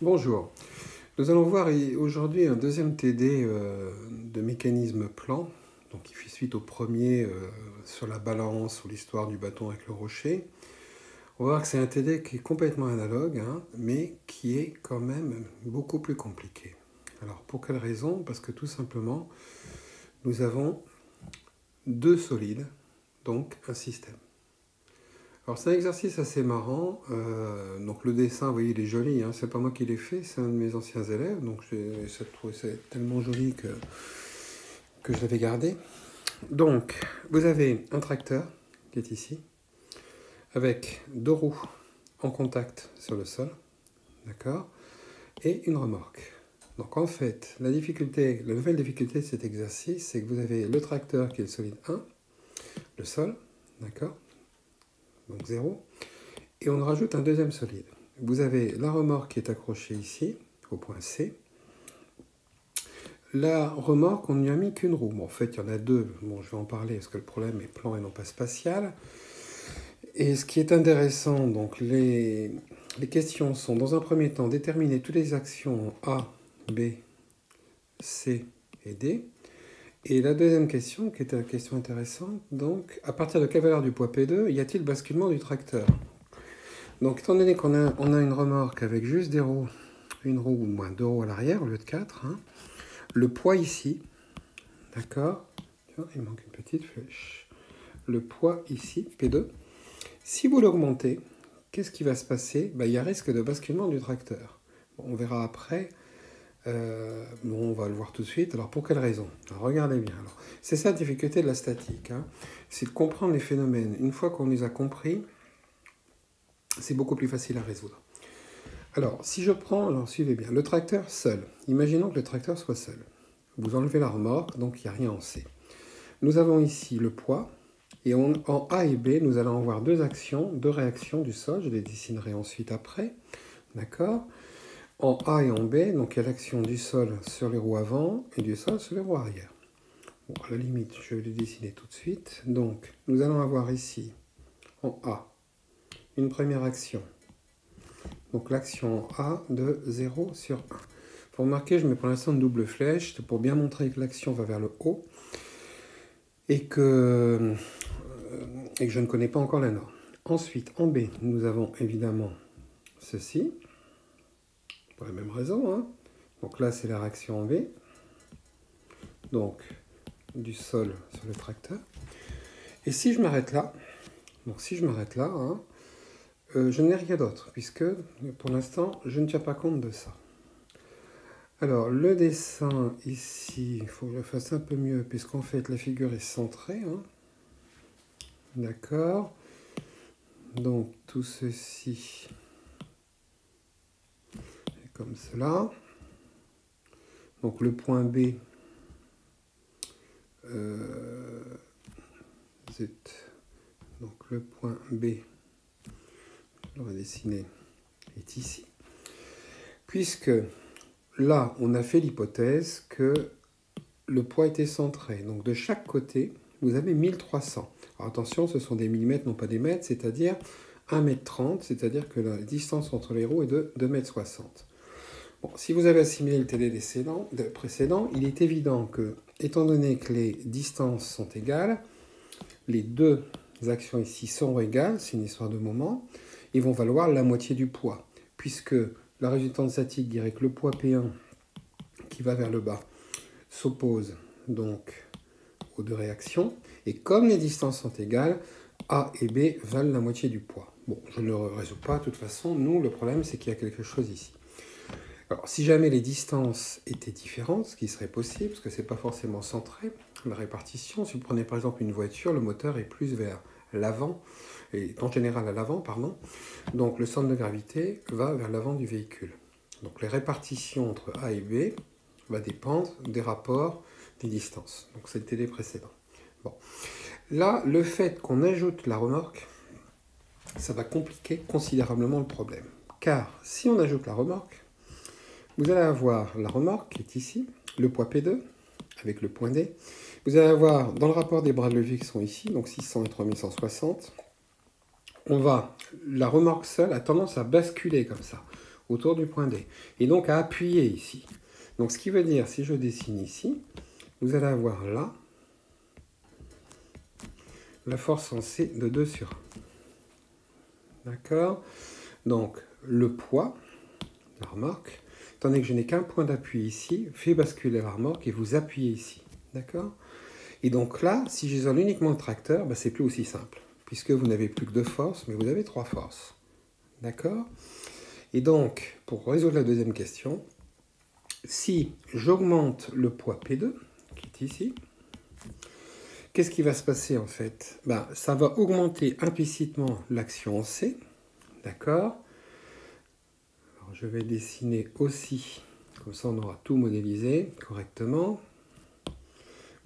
Bonjour, nous allons voir aujourd'hui un deuxième TD de mécanisme plan, donc qui fait suite au premier sur la balance, sur l'histoire du bâton avec le rocher. On va voir que c'est un TD qui est complètement analogue, hein, mais qui est quand même beaucoup plus compliqué. Alors pour quelle raison? Parce que tout simplement, nous avons deux solides, donc un système. Alors c'est un exercice assez marrant, donc le dessin, vous voyez, il est joli, hein. C'est pas moi qui l'ai fait, c'est un de mes anciens élèves, donc j'ai trouvé ça tellement joli que je l'avais gardé. Donc, vous avez un tracteur qui est ici, avec deux roues en contact sur le sol, d'accord, et une remorque. Donc en fait, la nouvelle difficulté de cet exercice, c'est que vous avez le tracteur qui est le solide 1, le sol, d'accord, donc 0, et on rajoute un deuxième solide. Vous avez la remorque qui est accrochée ici, au point C. La remorque, on n'y a mis qu'une roue. Bon, en fait, il y en a deux. Bon, je vais en parler parce que le problème est plan et non pas spatial. Et ce qui est intéressant, donc les questions sont, dans un premier temps, déterminer toutes les actions A, B, C et D. Et la deuxième question, qui est une question intéressante, donc, à partir de quelle valeur du poids P2 y a-t-il basculement du tracteur? Donc, étant donné qu'on a une remorque avec juste des roues, une roue ou moins deux roues à l'arrière au lieu de 4, hein, le poids ici, d'accord, il manque une petite flèche, le poids ici, P2, si vous l'augmentez, qu'est-ce qui va se passer? Il y a risque de basculement du tracteur. Bon, on verra après, bon, on va le voir tout de suite. Alors pour quelle raison? Alors, regardez bien. C'est ça la difficulté de la statique, hein, c'est de comprendre les phénomènes. Une fois qu'on les a compris, c'est beaucoup plus facile à résoudre. Alors, si je prends, alors suivez bien, le tracteur seul. Imaginons que le tracteur soit seul. Vous enlevez la remorque, donc il n'y a rien en C. Nous avons ici le poids, et en A et B, nous allons avoir deux réactions du sol, je les dessinerai ensuite après, d'accord? En A et en B, donc il y a l'action du sol sur les roues avant et du sol sur les roues arrière. Bon, à la limite, je vais les dessiner tout de suite. Donc, nous allons avoir ici, en A, une première action. Donc l'action A de 0 sur 1. Pour remarquer, je mets pour l'instant une double flèche pour bien montrer que l'action va vers le haut et que je ne connais pas encore la norme. Ensuite, en B, nous avons évidemment ceci, pour la même raison, hein. Donc là, c'est la réaction en B, donc du sol sur le tracteur. Et si je m'arrête là, hein, je n'ai rien d'autre, puisque pour l'instant, je ne tiens pas compte de ça. Alors, le dessin ici, il faut que je le fasse un peu mieux, puisqu'en fait, la figure est centrée, hein. D'accord. Donc, tout ceci est comme cela. Donc, le point B, donc le point B, on va dessiner, est ici. Puisque là, on a fait l'hypothèse que le poids était centré. Donc, de chaque côté, vous avez 1300. Alors, attention, ce sont des millimètres, non pas des mètres, c'est-à-dire 1,30 m, c'est-à-dire que la distance entre les roues est de 2,60 m. Bon, si vous avez assimilé le TD précédent, il est évident que, étant donné que les distances sont égales, les deux actions ici sont égales, c'est une histoire de moment, ils vont valoir la moitié du poids, puisque la résultante statique dirait que le poids P1 qui va vers le bas s'oppose donc aux deux réactions, et comme les distances sont égales, A et B valent la moitié du poids. Bon, je ne le résous pas, de toute façon, nous, le problème, c'est qu'il y a quelque chose ici. Alors, si jamais les distances étaient différentes, ce qui serait possible, parce que ce n'est pas forcément centré, la répartition, si vous prenez par exemple une voiture, le moteur est plus vers l'avant, et en général à l'avant, pardon, donc le centre de gravité va vers l'avant du véhicule. Donc les répartitions entre A et B va dépendre des rapports des distances. Donc c'est le TD précédent. Bon. Là, le fait qu'on ajoute la remorque, ça va compliquer considérablement le problème. Car si on ajoute la remorque, vous allez avoir la remorque qui est ici, le poids P2 avec le point D. Vous allez avoir dans le rapport des bras de levier qui sont ici, donc 600 et 3160, la remorque seule a tendance à basculer comme ça. autour du point D. Et donc à appuyer ici. Donc ce qui veut dire, si je dessine ici, vous allez avoir là la force en C de 2 sur 1. D'accord? Donc le poids, la remorque, étant donné que je n'ai qu'un point d'appui ici, fait basculer la remorque et vous appuyez ici. D'accord? Et donc là, si j'isole uniquement le tracteur, ben, c'est plus aussi simple, puisque vous n'avez plus que 2 forces, mais vous avez 3 forces. D'accord? Et donc, pour résoudre la deuxième question, si j'augmente le poids P2, qui est ici, qu'est-ce qui va se passer en fait? Ben, ça va augmenter implicitement l'action en C. D'accord? Alors, je vais dessiner aussi, comme ça on aura tout modélisé correctement.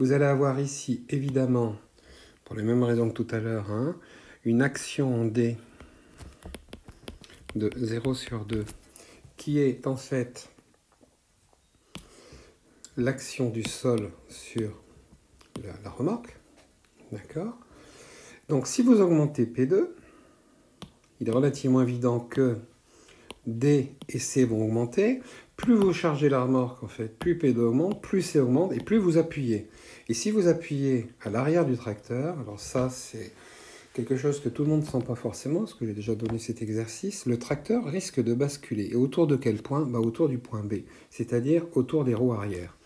Vous allez avoir ici, évidemment, pour les mêmes raisons que tout à l'heure, hein, une action en D de 0 sur 2, qui est en fait l'action du sol sur la remorque. D'accord? Donc si vous augmentez P2, il est relativement évident que D et C vont augmenter. Plus vous chargez la remorque, en fait, plus P2 augmente, plus C augmente, et plus vous appuyez. Et si vous appuyez à l'arrière du tracteur, alors ça c'est quelque chose que tout le monde ne sent pas forcément, parce que j'ai déjà donné cet exercice, le tracteur risque de basculer. Et autour de quel point? Bah, autour du point B, c'est-à-dire autour des roues arrière.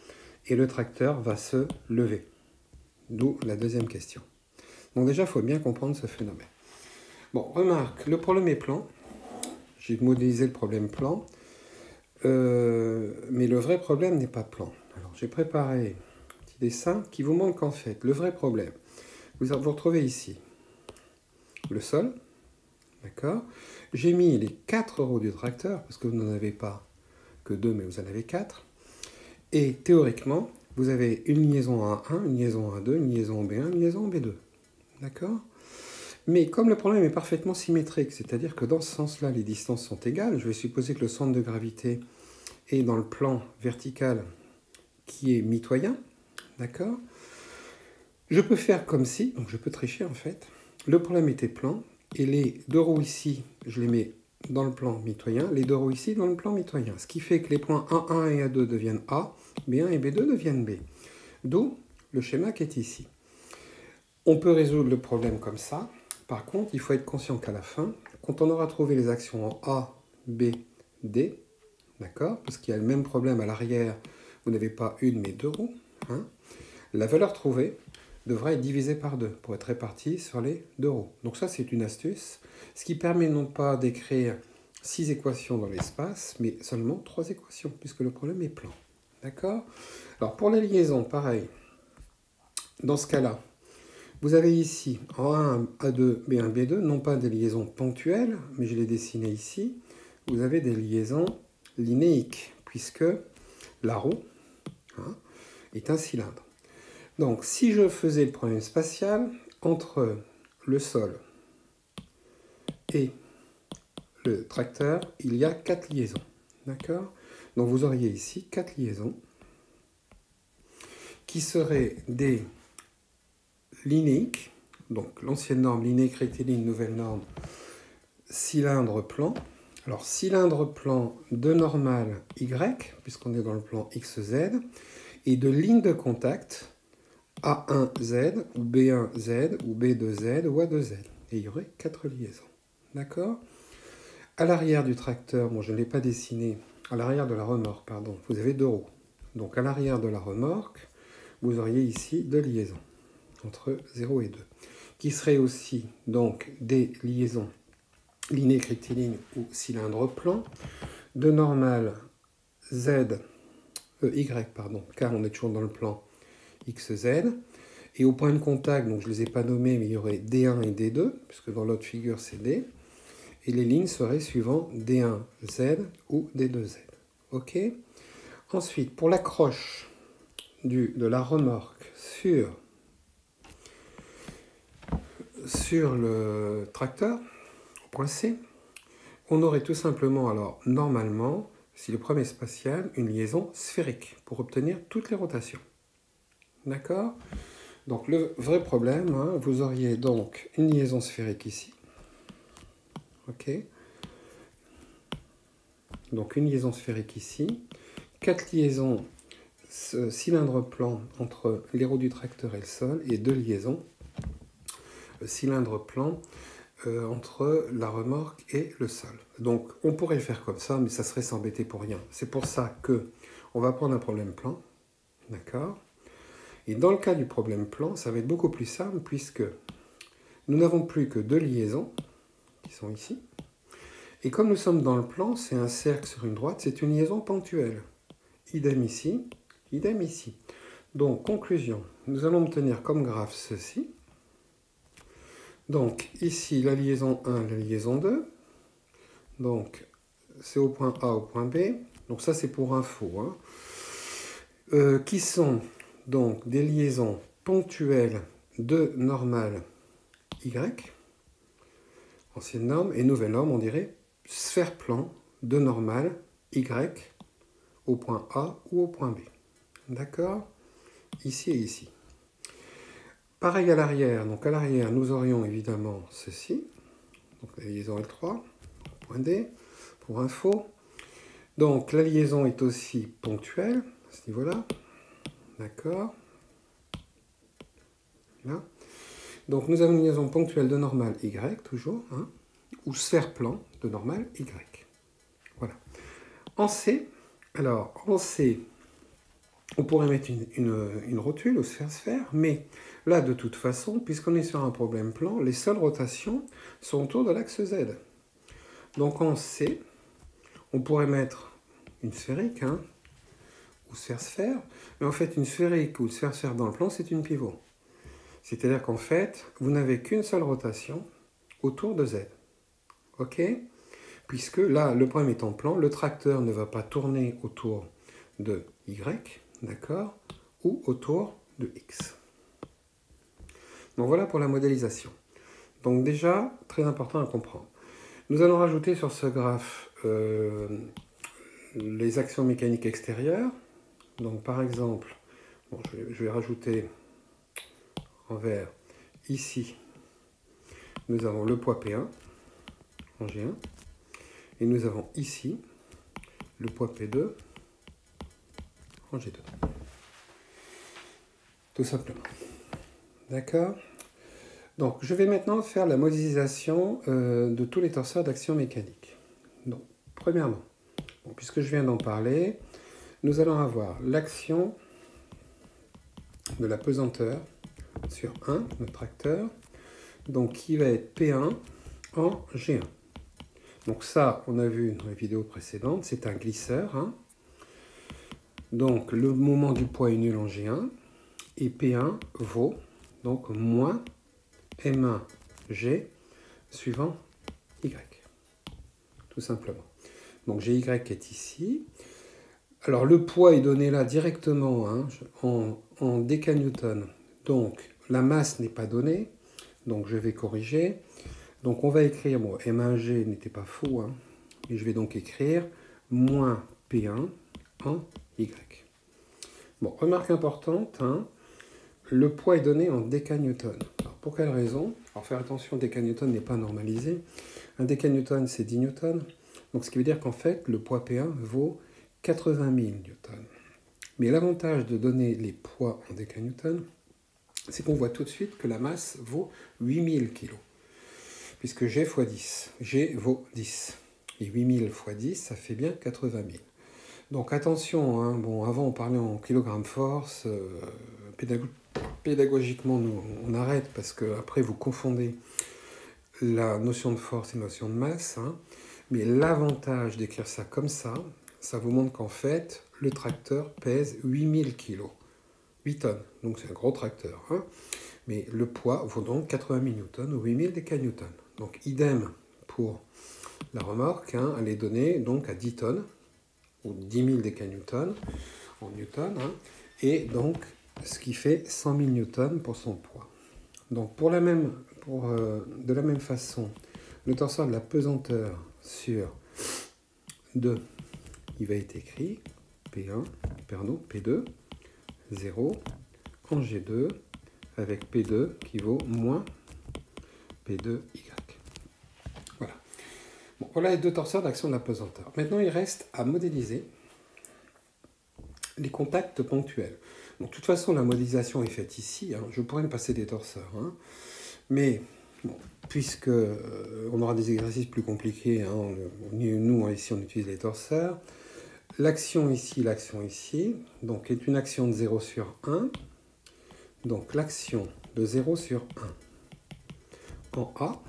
Et le tracteur va se lever. D'où la deuxième question. Donc déjà, il faut bien comprendre ce phénomène. Bon, remarque, le problème est plan. J'ai modélisé le problème plan. Mais le vrai problème n'est pas plan. Alors, j'ai préparé un petit dessin qui vous montre qu'en fait, le vrai problème, vous retrouvez ici le sol, d'accord? J'ai mis les 4 roues du tracteur, parce que vous n'en avez pas que 2, mais vous en avez 4. Et théoriquement, vous avez une liaison en A1, une liaison en A2, une liaison en B1, une liaison en B2. D'accord? Mais comme le problème est parfaitement symétrique, c'est-à-dire que dans ce sens-là, les distances sont égales, je vais supposer que le centre de gravité est dans le plan vertical qui est mitoyen, d'accord? Je peux faire comme si, donc je peux tricher en fait, le problème était plan, et les 2 roues ici, je les mets dans le plan mitoyen, les 2 roues ici dans le plan mitoyen, ce qui fait que les points A1 et A2 deviennent A, B1 et B2 deviennent B. D'où le schéma qui est ici. On peut résoudre le problème comme ça. Par contre, il faut être conscient qu'à la fin, quand on aura trouvé les actions en A, B, D, d'accord, parce qu'il y a le même problème à l'arrière, vous n'avez pas une mais 2 roues, hein, la valeur trouvée devra être divisée par 2 pour être répartie sur les 2 roues. Donc ça, c'est une astuce, ce qui permet non pas d'écrire 6 équations dans l'espace, mais seulement 3 équations, puisque le problème est plan. D'accord? Alors pour les liaisons, pareil. Dans ce cas-là, vous avez ici, en A1, A2, B1, B2, non pas des liaisons ponctuelles, mais je l'ai dessiné ici, vous avez des liaisons linéiques, puisque la roue, hein, est un cylindre. Donc, si je faisais le problème spatial, entre le sol et le tracteur, il y a 4 liaisons. D'accord? Donc, vous auriez ici 4 liaisons qui seraient des linéiques, donc l'ancienne norme linéique rectiligne, nouvelle norme cylindre plan. Alors, cylindre plan de normale Y, puisqu'on est dans le plan XZ, et de ligne de contact A1Z, ou B1Z, ou B2Z, ou A2Z. Et il y aurait 4 liaisons. D'accord? À l'arrière du tracteur, bon, je ne l'ai pas dessiné, à l'arrière de la remorque, pardon, vous avez 2 roues. Donc, à l'arrière de la remorque, vous auriez ici 2 liaisons, entre 0 et 2, qui seraient aussi donc des liaisons linéiques rectilignes ou cylindre plan, de normale Y, pardon, car on est toujours dans le plan XZ, et au point de contact, donc je ne les ai pas nommés, mais il y aurait D1 et D2, puisque dans l'autre figure c'est D, et les lignes seraient suivant D1Z ou D2Z. Ok? Ensuite, pour l'accroche de la remorque sur le tracteur, au point C, on aurait tout simplement, alors normalement, si le problème est spatial, une liaison sphérique pour obtenir toutes les rotations. D'accord? Donc le vrai problème, hein, vous auriez donc une liaison sphérique ici. Ok? donc une liaison sphérique ici, 4 liaisons cylindre plan entre les roues du tracteur et le sol, et 2 liaisons cylindre plan entre la remorque et le sol. Donc on pourrait le faire comme ça, mais ça serait s'embêter pour rien. C'est pour ça que on va prendre un problème plan, d'accord? Et dans le cas du problème plan, ça va être beaucoup plus simple puisque nous n'avons plus que 2 liaisons qui sont ici. Et comme nous sommes dans le plan, c'est un cercle sur une droite, c'est une liaison ponctuelle. Idem ici, idem ici. Donc, conclusion, nous allons obtenir comme graphe ceci. Donc, ici, la liaison 1, la liaison 2. Donc, c'est au point A, au point B. Donc, ça, c'est pour info. Hein. Qui sont donc des liaisons ponctuelles de normale Y, ancienne norme, et nouvelle norme, on dirait sphère plan de normale Y au point A ou au point B. D'accord? Ici et ici. Pareil à l'arrière. Donc à l'arrière, nous aurions évidemment ceci. Donc la liaison L3, point D, pour info. Donc la liaison est aussi ponctuelle à ce niveau-là. D'accord? Là. Donc nous avons une liaison ponctuelle de normale Y, toujours, hein, ou sphère plan de normale Y. Voilà. En C, alors en C, on pourrait mettre une rotule ou sphère-sphère, mais là, de toute façon, puisqu'on est sur un problème plan, les seules rotations sont autour de l'axe Z. Donc en C, on pourrait mettre une sphérique, hein, ou sphère-sphère, mais en fait, une sphérique ou sphère-sphère dans le plan, c'est une pivot. C'est-à-dire qu'en fait, vous n'avez qu'une seule rotation autour de Z. OK? Puisque là, le problème est en plan, le tracteur ne va pas tourner autour de Y, d'accord, ou autour de X. Donc voilà pour la modélisation. Donc déjà, très important à comprendre. Nous allons rajouter sur ce graphe les actions mécaniques extérieures. Donc par exemple, bon, je vais rajouter en vert ici, nous avons le poids P1 en G1, et nous avons ici le poids P2 en G2. Tout simplement. D'accord? Donc, je vais maintenant faire la modélisation de tous les torseurs d'action mécanique. Donc, premièrement, bon, puisque je viens d'en parler, nous allons avoir l'action de la pesanteur sur 1, notre tracteur, donc qui va être P1 en G1. Donc ça, on a vu dans la vidéo précédente, c'est un glisseur. Hein. Donc le moment du poids est nul en G1, et P1 vaut donc moins M1G suivant Y, tout simplement. Donc GY est ici. Alors le poids est donné là directement hein, en décanewton. Donc la masse n'est pas donnée, donc je vais corriger. Donc on va écrire, bon, M1G n'était pas faux, hein, mais je vais donc écrire moins P1 en Y. Bon, remarque importante, hein, le poids est donné en décanewton. Alors pour quelle raison? Alors faire attention, décanewton n'est pas normalisé. Un décanewton c'est 10 newtons, donc ce qui veut dire qu'en fait le poids P1 vaut 80 000 newtons. Mais l'avantage de donner les poids en décanewton, c'est qu'on voit tout de suite que la masse vaut 8000 kg. Puisque G fois 10, G vaut 10. Et 8000 fois 10, ça fait bien 80 000. Donc attention, hein, bon, avant on parlait en kilogrammes force, pédagogiquement nous, on arrête parce que après vous confondez la notion de force et la notion de masse. Hein, mais l'avantage d'écrire ça comme ça vous montre qu'en fait le tracteur pèse 8000 kg, 8 tonnes, donc c'est un gros tracteur. Hein, mais le poids vaut donc 80 000 newtons ou 8000 décanewtons. Donc idem pour la remorque, hein, elle est donnée donc à 10 tonnes, ou 10 000 décanewtons en newtons, hein, et donc ce qui fait 100 000 newtons pour son poids. Donc de la même façon, le torseur de la pesanteur sur 2, il va être écrit P2, 0 en G2, avec P2 qui vaut moins P2Y. Voilà. Bon, voilà les deux torseurs d'action de la pesanteur. Maintenant, il reste à modéliser les contacts ponctuels. Donc, de toute façon, la modélisation est faite ici. Hein. Je pourrais me passer des torseurs. Hein. Mais, bon, puisque on aura des exercices plus compliqués, hein, nous, ici, on utilise les torseurs. L'action ici, donc est une action de 0 sur 1. Donc, l'action de 0 sur 1 en A.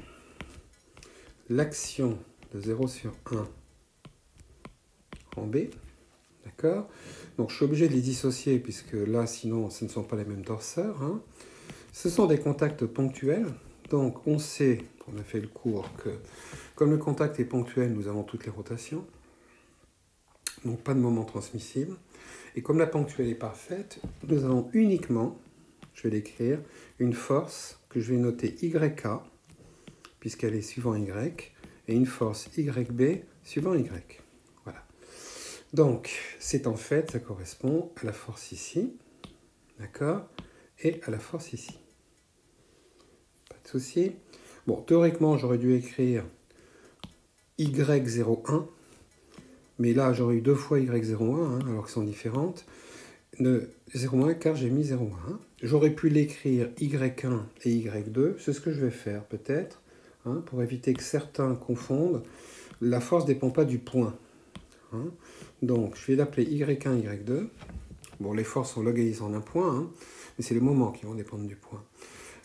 L'action de 0 sur 1 en B. D'accord? Donc, je suis obligé de les dissocier, puisque là, sinon, ce ne sont pas les mêmes torseurs. Hein. Ce sont des contacts ponctuels. Donc, on sait, on a fait le cours, que comme le contact est ponctuel, nous avons toutes les rotations. Donc, pas de moment transmissible. Et comme la ponctuelle est parfaite, nous avons uniquement, je vais l'écrire, une force que je vais noter YK, puisqu'elle est suivant Y, et une force YB suivant Y. Voilà. Donc, c'est en fait, ça correspond à la force ici, d'accord, et à la force ici. Pas de souci. Bon, théoriquement, j'aurais dû écrire Y01, mais là, j'aurais eu deux fois Y01, hein, alors qu'elles sont différentes. 0,1 car j'ai mis 0,1. J'aurais pu l'écrire Y1 et Y2, c'est ce que je vais faire peut-être, hein, pour éviter que certains confondent. La force ne dépend pas du point. Hein. Donc, je vais l'appeler Y1, Y2. Bon, les forces sont localisées en un point, hein, mais c'est les moments qui vont dépendre du point.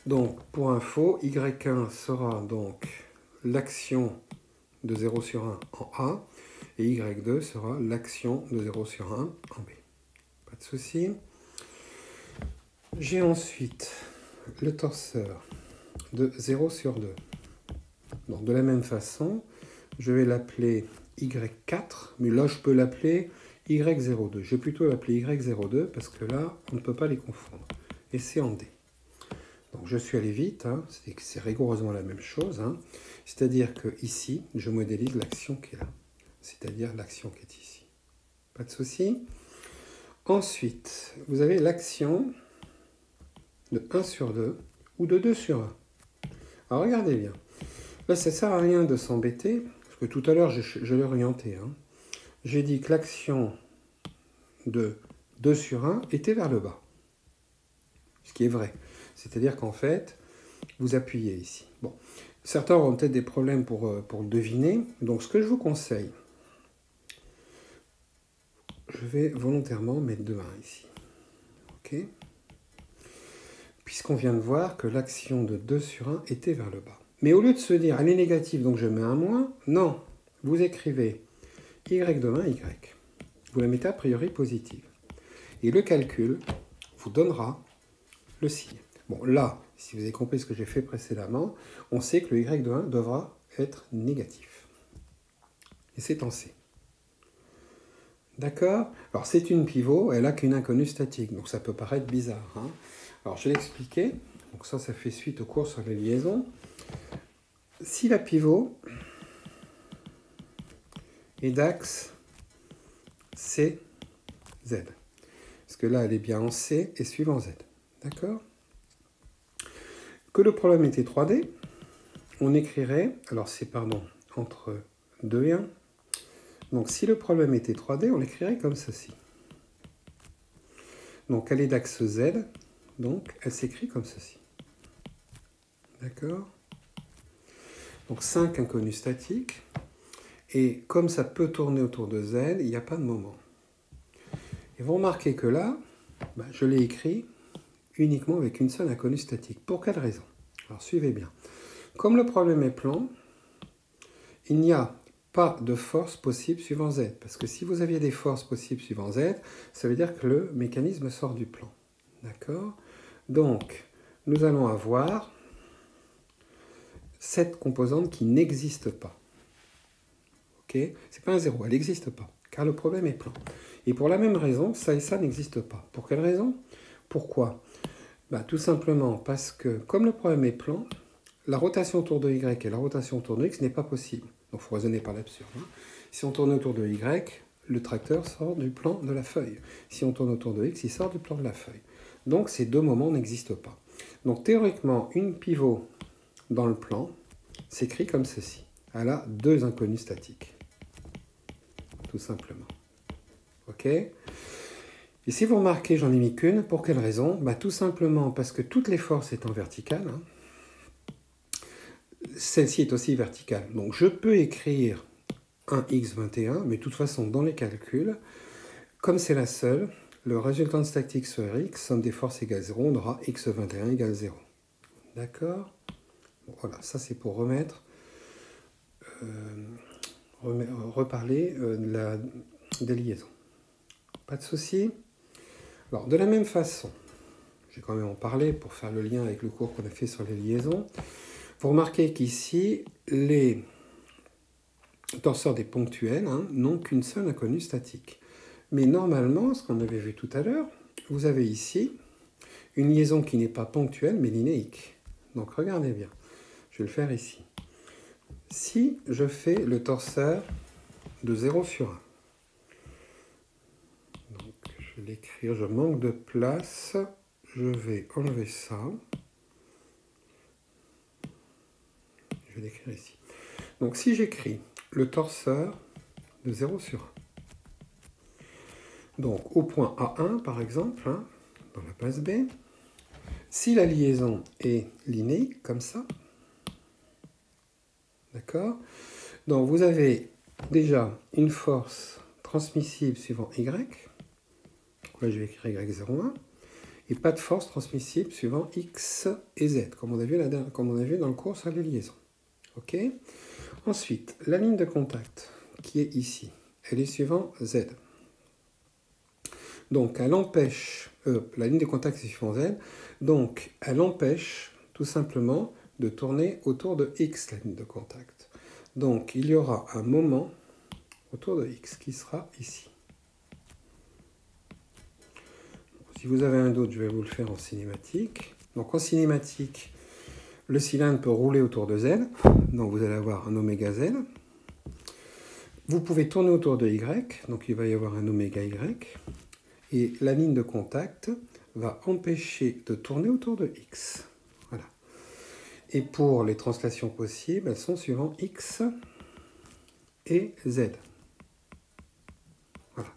Donc, pour info, Y1 sera donc l'action de 0 sur 1 en A, et Y2 sera l'action de 0 sur 1 en B. Pas de souci. J'ai ensuite le torseur de 0 sur 2. Donc, de la même façon, je vais l'appeler Y4, mais là, je peux l'appeler Y02. Je vais plutôt l'appeler Y02 parce que là, on ne peut pas les confondre. Et c'est en D. Donc, je suis allé vite, hein, c'est rigoureusement la même chose. Hein, c'est-à-dire que ici, je modélise l'action qui est là. C'est-à-dire l'action qui est ici. Pas de souci. Ensuite, vous avez l'action de 1 sur 2 ou de 2 sur 1. Alors, regardez bien. Là, ça ne sert à rien de s'embêter, parce que tout à l'heure, je l'ai orienté. Hein. J'ai dit que l'action de 2 sur 1 était vers le bas. Ce qui est vrai. C'est-à-dire qu'en fait, vous appuyez ici. Bon, certains auront peut-être des problèmes pour le deviner. Donc, ce que je vous conseille, je vais volontairement mettre 2 1 ici. OK? Puisqu'on vient de voir que l'action de 2 sur 1 était vers le bas. Mais au lieu de se dire, elle est négative, donc je mets un moins, non. Vous écrivez Y de 1, Y. Vous la mettez a priori positive. Et le calcul vous donnera le signe. Bon, là, si vous avez compris ce que j'ai fait précédemment, on sait que le Y de 1 devra être négatif. Et c'est en C. D'accord? Alors, c'est une pivot, elle n'a qu'une inconnue statique, donc ça peut paraître bizarre. Hein. Alors, je l'ai expliqué. Donc ça fait suite au cours sur les liaisons. Si la pivot est d'axe C, Z, parce que là, elle est bien en C et suivant Z. D'accord? Que le problème était 3D, on écrirait, alors c'est, entre 2 et 1. Donc, si le problème était 3D, on l'écrirait comme ceci. Donc, elle est d'axe Z, donc elle s'écrit comme ceci. D'accord? Donc, 5 inconnus statiques. Et comme ça peut tourner autour de Z, il n'y a pas de moment. Et vous remarquez que là, je l'ai écrit uniquement avec une seule inconnue statique. Pour quelle raison? Alors, suivez bien. Comme le problème est plan, il n'y a pas de force possible suivant Z. Parce que si vous aviez des forces possibles suivant Z, ça veut dire que le mécanisme sort du plan. D'accord? Donc, nous allons avoir cette composante qui n'existe pas. Ok? Ce n'est pas un zéro, elle n'existe pas, car le problème est plan. Et pour la même raison, ça et ça n'existent pas. Pour quelle raison? Pourquoi? Tout simplement parce que, comme le problème est plan, la rotation autour de Y et la rotation autour de X n'est pas possible. Donc, il faut raisonner par l'absurde. Hein. Si on tourne autour de Y, le tracteur sort du plan de la feuille. Si on tourne autour de X, il sort du plan de la feuille. Donc, ces deux moments n'existent pas. Donc, théoriquement, une pivot dans le plan s'écrit comme ceci, elle a deux inconnus statiques. Tout simplement. OK? Et si vous remarquez, j'en ai mis qu'une. Pour quelle raison? Tout simplement parce que toutes les forces étant verticales, hein, celle-ci est aussi verticale. Donc je peux écrire un x21, mais de toute façon, dans les calculs, comme c'est la seule, le résultat statique sur x, somme des forces égale 0, on aura x21 égale 0. D'accord? Bon, voilà, ça c'est pour reparler des liaisons. Pas de souci? Alors, de la même façon, je vais quand même en parler pour faire le lien avec le cours qu'on a fait sur les liaisons. Vous remarquez qu'ici, les torseurs des ponctuels n'ont qu'une seule inconnue statique. Mais normalement, ce qu'on avait vu tout à l'heure, vous avez ici une liaison qui n'est pas ponctuelle, mais linéique. Donc, regardez bien. Je vais le faire ici. Si je fais le torseur de 0 sur 1, donc je vais l'écrire, je manque de place, je vais enlever ça. Je vais l'écrire ici. Donc si j'écris le torseur de 0 sur 1, donc au point A1 par exemple, dans la base B, si la liaison est linéique comme ça, d'accord, donc vous avez déjà une force transmissible suivant Y, donc là je vais écrire Y01, et pas de force transmissible suivant X et Z, comme on a vu dans le cours sur les liaisons. Ok. Ensuite, la ligne de contact qui est ici, elle est suivant Z. Donc elle empêche, la ligne de contact est suivant Z, donc elle empêche tout simplement de tourner autour de X, la ligne de contact. Donc il y aura un moment autour de X qui sera ici. Si vous avez un doute, je vais vous le faire en cinématique. Donc en cinématique, le cylindre peut rouler autour de Z, donc vous allez avoir un oméga Z. Vous pouvez tourner autour de Y, donc il va y avoir un oméga Y. Et la ligne de contact va empêcher de tourner autour de X. Voilà. Et pour les translations possibles, elles sont suivant X et Z. Voilà.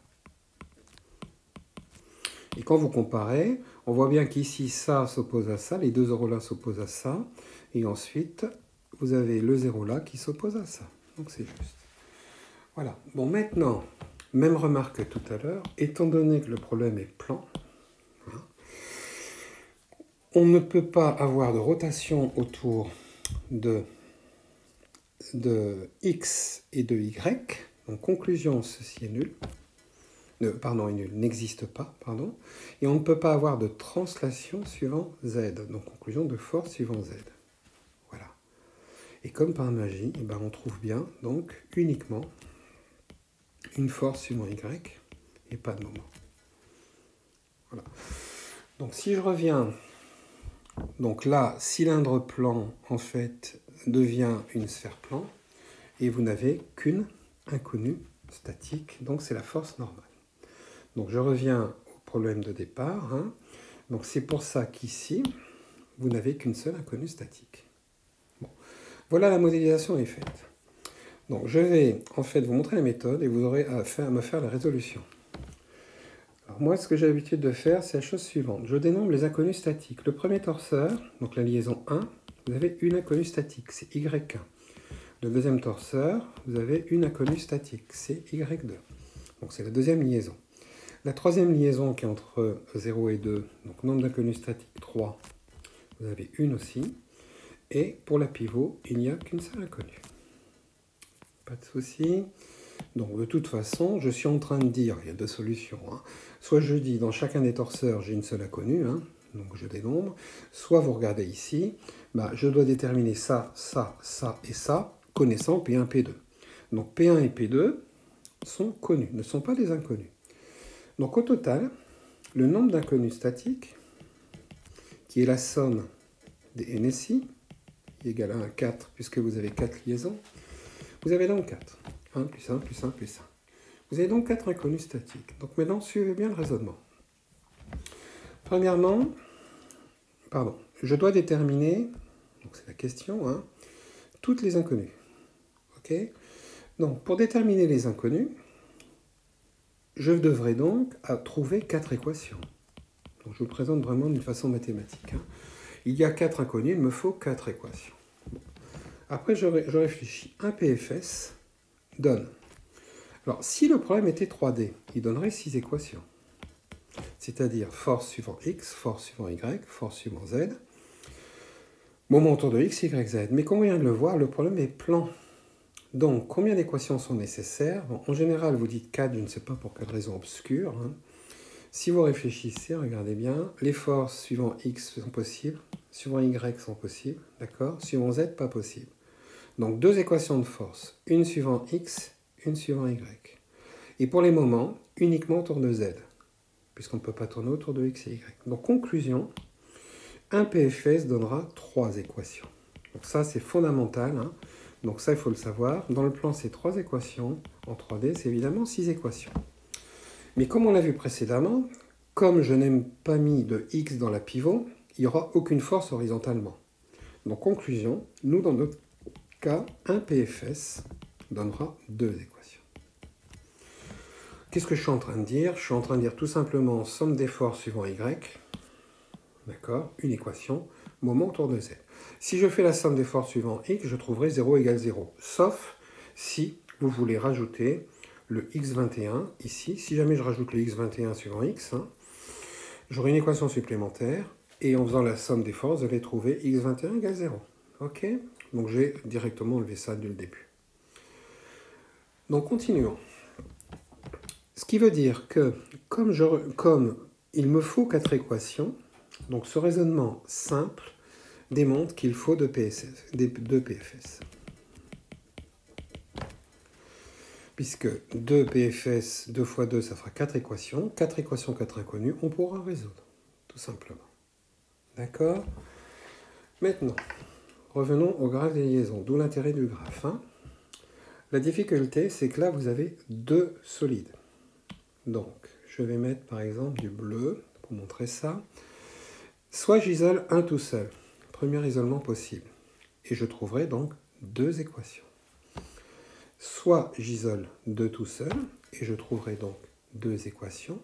Et quand vous comparez, on voit bien qu'ici, ça s'oppose à ça, les deux zéros là s'opposent à ça, et ensuite, vous avez le zéro là qui s'oppose à ça. Donc c'est juste. Voilà. Bon, maintenant, même remarque que tout à l'heure, étant donné que le problème est plan, on ne peut pas avoir de rotation autour de X et de Y. Donc, conclusion, ceci est nul. Pardon, est nul, n'existe pas, pardon. Et on ne peut pas avoir de translation suivant Z. Donc, conclusion de force suivant Z. Voilà. Et comme par magie, on trouve bien, donc, uniquement une force suivant Y et pas de moment. Voilà. Donc, si je reviens, donc là, cylindre plan, en fait, devient une sphère plan, et vous n'avez qu'une inconnue statique, donc c'est la force normale. Donc je reviens au problème de départ. Donc c'est pour ça qu'ici, vous n'avez qu'une seule inconnue statique. Bon. Voilà, la modélisation est faite. Donc je vais en fait vous montrer la méthode et vous aurez à me faire la résolution. Alors moi, ce que j'ai l'habitude de faire, c'est la chose suivante. Je dénombre les inconnus statiques. Le premier torseur, donc la liaison 1, vous avez une inconnue statique, c'est Y1. Le deuxième torseur, vous avez une inconnue statique, c'est Y2. Donc c'est la deuxième liaison. La troisième liaison qui est entre 0 et 2, donc nombre d'inconnus statiques 3, vous avez une aussi. Et pour la pivot, il n'y a qu'une seule inconnue. Pas de souci. Donc de toute façon, je suis en train de dire, il y a deux solutions. Soit je dis dans chacun des torseurs, j'ai une seule inconnue, donc je dénombre. Soit vous regardez ici, je dois déterminer ça, ça, ça et ça, connaissant P1, P2. Donc P1 et P2 sont connus, ne sont pas des inconnus. Donc au total, le nombre d'inconnus statiques, qui est la somme des NSI, est égal à 4, puisque vous avez 4 liaisons, vous avez donc 4. 1 plus 1 plus 1 plus 1. Vous avez donc 4 inconnus statiques. Donc maintenant, suivez bien le raisonnement. Premièrement, je dois déterminer, donc c'est la question, toutes les inconnues. Ok. Donc, pour déterminer les inconnus, je devrais donc trouver 4 équations. Donc, je vous présente vraiment d'une façon mathématique. Il y a 4 inconnus, il me faut 4 équations. Bon. Après, je réfléchis. Un PFS donne... Alors, si le problème était 3D, il donnerait 6 équations. C'est-à-dire force suivant X, force suivant Y, force suivant Z, moment autour de X, Y, Z. Mais comme on vient de le voir, le problème est plan. Donc, combien d'équations sont nécessaires? Bon, en général, vous dites 4, je ne sais pas pour quelle raison obscure. Si vous réfléchissez, regardez bien, les forces suivant X sont possibles, suivant Y sont possibles, d'accord? Suivant Z, pas possible. Donc, 2 équations de force, une suivant X, une suivant Y. Et pour les moments, uniquement autour de Z, puisqu'on ne peut pas tourner autour de X et Y. Donc, conclusion, un PFS donnera 3 équations. Donc ça, c'est fondamental. Donc ça, il faut le savoir. Dans le plan, c'est 3 équations. En 3D, c'est évidemment 6 équations. Mais comme on l'a vu précédemment, comme je n'ai pas mis de X dans la pivot, il n'y aura aucune force horizontalement. Donc conclusion, nous, dans notre cas, un PFS donnera 2 équations. Qu'est-ce que je suis en train de dire? Je suis en train de dire tout simplement somme des forces suivant Y. D'accord? Une équation, moment autour de Z. Si je fais la somme des forces suivant X, je trouverai 0 égale 0. Sauf si vous voulez rajouter le x21 ici. Si jamais je rajoute le x21 suivant X, j'aurai une équation supplémentaire. Et en faisant la somme des forces, vous allez trouver x21 égale 0. Ok? Donc j'ai directement enlevé ça dès le début. Donc continuons. Ce qui veut dire que comme il me faut 4 équations, donc ce raisonnement simple démontre qu'il faut 2 PFS. Puisque 2 PFS, 2 fois 2, ça fera 4 équations. 4 équations, 4 inconnues, on pourra résoudre, tout simplement. D'accord? Maintenant, revenons au graphe des liaisons, d'où l'intérêt du graphe. La difficulté, c'est que là, vous avez 2 solides. Donc, je vais mettre par exemple du bleu pour montrer ça. Soit j'isole un tout seul, premier isolement possible, et je trouverai donc 2 équations. Soit j'isole 2 tout seul, et je trouverai donc 2 équations.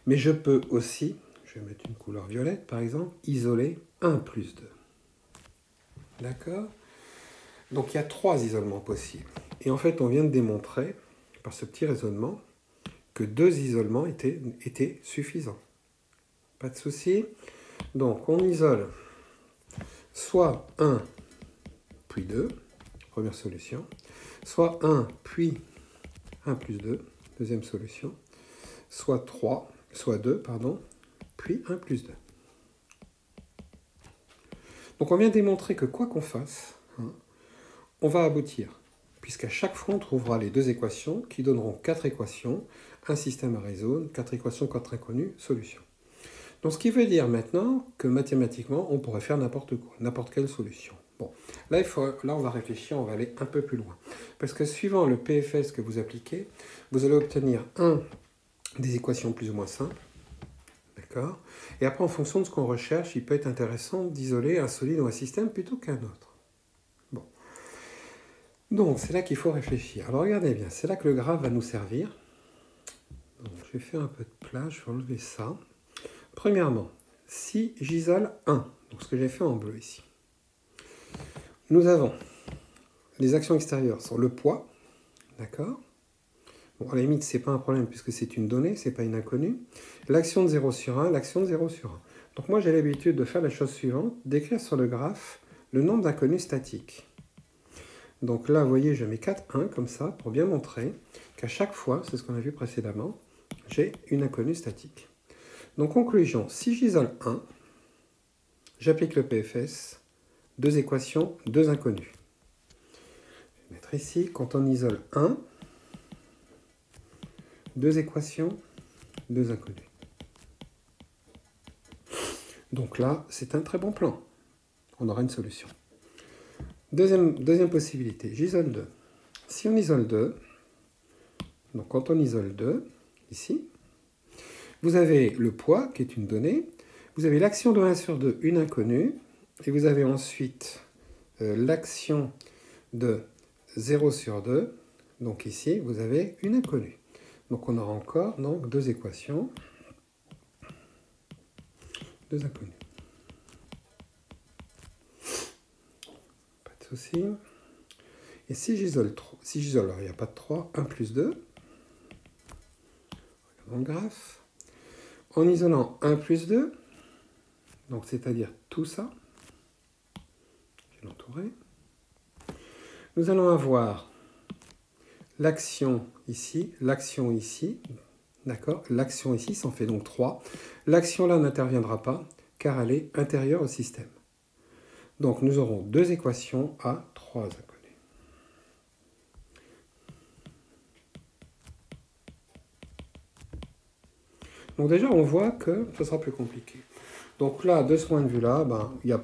Mais je peux aussi, je vais mettre une couleur violette par exemple, isoler 1 plus 2. D'accord? Donc il y a 3 isolements possibles. Et en fait, on vient de démontrer, par ce petit raisonnement, que 2 isolements étaient suffisants. Pas de souci. Donc on isole soit 1 puis 2, première solution, soit 1 puis 1 plus 2, deuxième solution, soit 2, puis 1 plus 2. Donc on vient démontrer que quoi qu'on fasse, on va aboutir, puisqu'à chaque fois on trouvera les 2 équations qui donneront 4 équations, un système à résoudre, 4 équations, 4 inconnues, solution. Donc ce qui veut dire maintenant que mathématiquement, on pourrait faire n'importe quoi, n'importe quelle solution. Bon, là, on va réfléchir, on va aller un peu plus loin. Parce que suivant le PFS que vous appliquez, vous allez obtenir des équations plus ou moins simples. D'accord? Et après, en fonction de ce qu'on recherche, il peut être intéressant d'isoler un solide ou un système plutôt qu'un autre. Bon. Donc, c'est là qu'il faut réfléchir. Alors, regardez bien, c'est là que le graphe va nous servir. Donc, je vais faire un peu de place, je vais enlever ça. Premièrement, si j'isole 1, donc ce que j'ai fait en bleu ici, nous avons les actions extérieures sur le poids, d'accord? Bon, à la limite, ce n'est pas un problème puisque c'est une donnée, ce n'est pas une inconnue. L'action de 0 sur 1, l'action de 0 sur 1. Donc moi, j'ai l'habitude de faire la chose suivante, d'écrire sur le graphe le nombre d'inconnues statiques. Donc là, vous voyez, je mets 4, 1 comme ça pour bien montrer qu'à chaque fois, c'est ce qu'on a vu précédemment, j'ai une inconnue statique. Donc conclusion, si j'isole 1, j'applique le PFS, 2 équations, 2 inconnues. Je vais mettre ici, quand on isole 1, 2 équations, 2 inconnues. Donc là, c'est un très bon plan. On aura une solution. Deuxième possibilité, j'isole 2. Si on isole 2, donc quand on isole 2, ici, vous avez le poids, qui est une donnée, vous avez l'action de 1 sur 2, une inconnue, et vous avez ensuite l'action de 0 sur 2. Donc ici, vous avez une inconnue. Donc on aura encore donc, deux équations. Deux inconnues. Pas de souci. Et si j'isole, alors il n'y a pas de 3, 1 plus 2. Regardons le graphe. En isolant 1 plus 2, donc c'est-à-dire tout ça, je vais l'entourer, nous allons avoir l'action ici, d'accord? L'action ici, ça en fait donc 3. L'action là n'interviendra pas, car elle est intérieure au système. Donc nous aurons deux équations à 3 inconnues. Donc déjà, on voit que ce sera plus compliqué. Donc là, de ce point de vue-là, il n'y a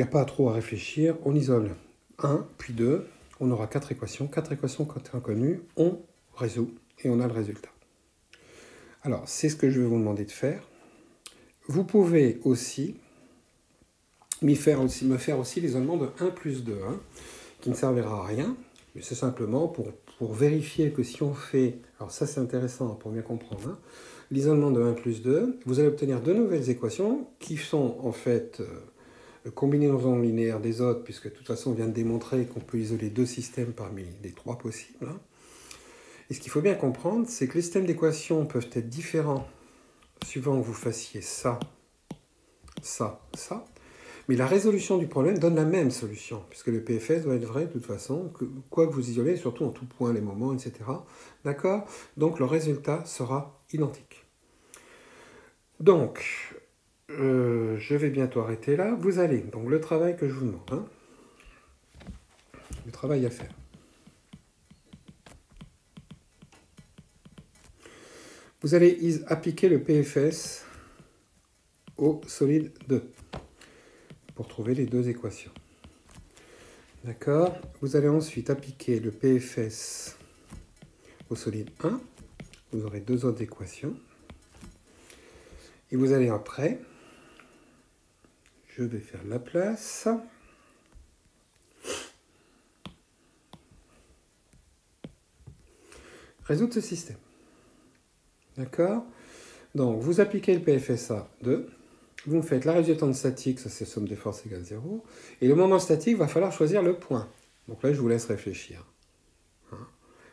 pas trop à réfléchir. On isole 1, puis 2. On aura 4 équations. 4 équations inconnues. On résout et on a le résultat. Alors, c'est ce que je vais vous demander de faire. Vous pouvez aussi me faire aussi l'isolement de 1 plus 2, qui ne servira à rien, mais c'est simplement pour vérifier que si on fait, alors ça c'est intéressant pour bien comprendre, l'isolement de 1 plus 2, vous allez obtenir deux nouvelles équations qui sont en fait combinaisons linéaires des autres, puisque de toute façon on vient de démontrer qu'on peut isoler deux systèmes parmi les trois possibles. Et ce qu'il faut bien comprendre, c'est que les systèmes d'équations peuvent être différents suivant que vous fassiez ça, ça, ça. Mais la résolution du problème donne la même solution, puisque le PFS doit être vrai de toute façon, quoi que vous isolez, surtout en tout point, les moments, etc. D'accord? Donc le résultat sera identique. Donc, je vais bientôt arrêter là. Vous allez, donc le travail que je vous demande, le travail à faire. Vous allez appliquer le PFS au solide 2 pour trouver les deux équations. D'accord? Vous allez ensuite appliquer le PFS au solide 1. Vous aurez deux autres équations. Et vous allez après, je vais faire la place. Résoudre ce système. D'accord? Donc, vous appliquez le PFSA 2. Vous me faites la résultante statique, ça c'est somme des forces égale 0. Et le moment statique, il va falloir choisir le point. Donc là, je vous laisse réfléchir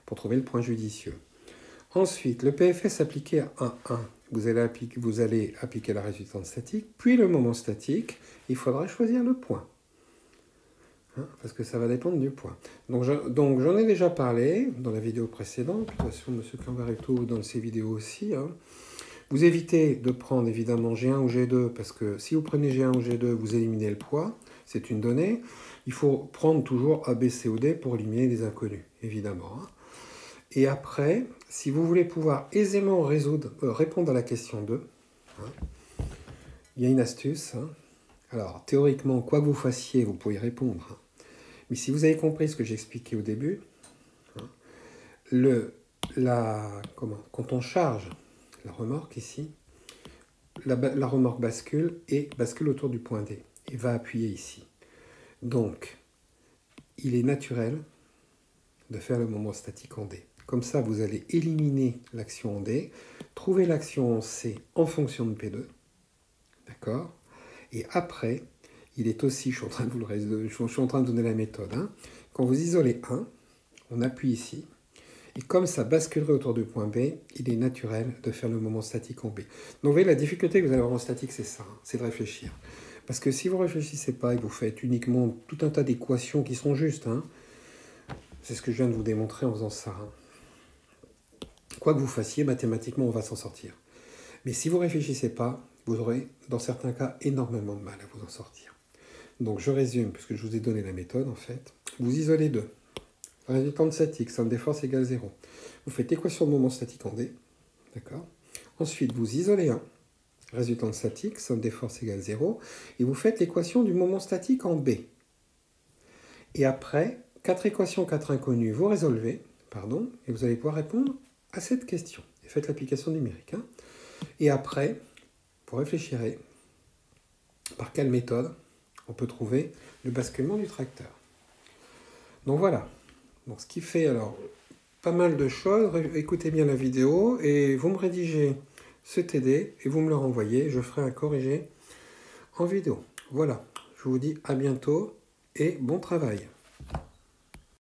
pour trouver le point judicieux. Ensuite, le PFS appliqué à 1. Vous allez appliquer la résultante statique, puis le moment statique. Il faudra choisir le point. Parce que ça va dépendre du point. Donc j'en ai déjà parlé dans la vidéo précédente. De toute façon, M. Cambaretto dans ses vidéos aussi. Vous évitez de prendre évidemment G1 ou G2, parce que si vous prenez G1 ou G2, vous éliminez le poids, c'est une donnée. Il faut prendre toujours A, B, C ou D pour éliminer les inconnus, évidemment. Et après, si vous voulez pouvoir aisément répondre à la question 2, il y a une astuce. Alors, théoriquement, quoi que vous fassiez, vous pouvez répondre. Mais si vous avez compris ce que j'ai expliqué au début, quand on charge la remorque ici, la remorque bascule autour du point D et va appuyer ici. Donc, il est naturel de faire le moment statique en D. Comme ça, vous allez éliminer l'action en D, trouver l'action en C en fonction de P2. D'accord? Et après, il est aussi, je suis en train de donner la méthode, quand vous isolez 1, on appuie ici, et comme ça basculerait autour du point B, il est naturel de faire le moment statique en B. Donc vous voyez, la difficulté que vous allez avoir en statique, c'est ça, c'est de réfléchir. Parce que si vous ne réfléchissez pas et que vous faites uniquement tout un tas d'équations qui sont justes, c'est ce que je viens de vous démontrer en faisant ça. Quoi que vous fassiez, mathématiquement, on va s'en sortir. Mais si vous ne réfléchissez pas, vous aurez, dans certains cas, énormément de mal à vous en sortir. Donc je résume, puisque je vous ai donné la méthode, en fait. Vous isolez 2. Résultante statique, somme des forces égale 0. Vous faites équation de moment statique en D. D'accord? Ensuite, vous isolez 1. Résultante statique, somme des forces égale 0. Et vous faites l'équation du moment statique en B. Et après, 4 équations, 4 inconnues, vous résolvez, et vous allez pouvoir répondre à cette question. Et faites l'application numérique. Et après, vous réfléchirez par quelle méthode on peut trouver le basculement du tracteur. Donc voilà. Donc ce qui fait alors pas mal de choses. Écoutez bien la vidéo et vous me rédigez ce TD et vous me le renvoyez. Je ferai un corrigé en vidéo. Voilà. Je vous dis à bientôt et bon travail.